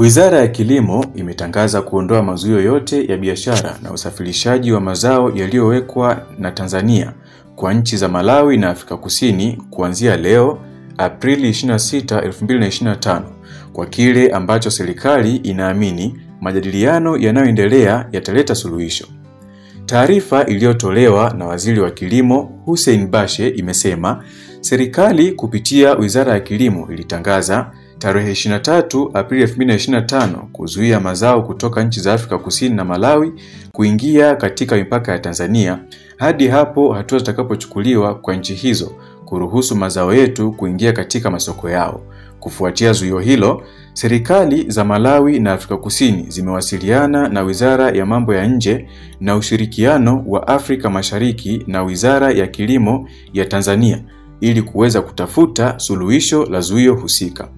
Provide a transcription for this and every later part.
Wizara ya Kilimo imetangaza kuondoa mazuio yote ya biashara na usafirishaji wa mazao yaliyowekwa na Tanzania kwa nchi za Malawi na Afrika Kusini kuanzia leo Aprili 26, 2025 kwa kile ambacho serikali inaamini majadiliano yanayoendelea yataleta suluhisho. Taarifa iliyotolewa na Waziri wa Kilimo Hussein Bashe imesema serikali kupitia Wizara ya Kilimo ilitangaza tarehe 23 Aprili 2025 kuzuia mazao kutoka nchi za Afrika Kusini na Malawi kuingia katika mipaka ya Tanzania hadi hapo hatua zitakapochukuliwa kwa nchi hizo kuruhusu mazao yetu kuingia katika masoko yao. Kufuatia zuio hilo, serikali za Malawi na Afrika Kusini zimewasiliana na Wizara ya Mambo ya Nje na Ushirikiano wa Afrika Mashariki na Wizara ya Kilimo ya Tanzania ili kuweza kutafuta suluhisho la zuio husika.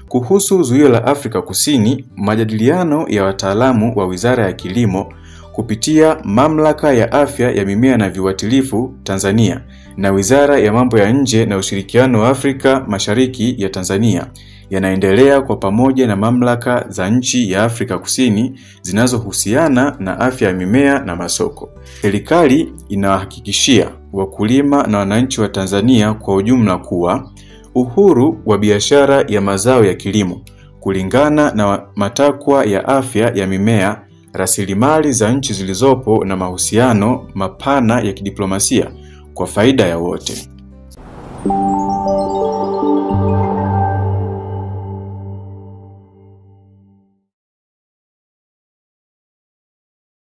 Kuhusu zuio la Afrika Kusini, majadiliano ya wataalamu wa Wizara ya Kilimo kupitia Mamlaka ya Afya ya Mimea na Viuatilifu Tanzania na Wizara ya Mambo ya Nje na Ushirikiano wa Afrika Mashariki ya Tanzania yanaendelea kwa pamoja na mamlaka za nchi ya Afrika Kusini zinazohusiana na afya ya mimea na masoko. Serikali inawahakikishia wakulima na wananchi wa Tanzania kwa ujumla kuwa uhuru wa biashara ya mazao ya kilimo kulingana na matakwa ya afya ya mimea, rasilimali za nchi zilizopo na mahusiano mapana ya kidiplomasia kwa faida ya wote.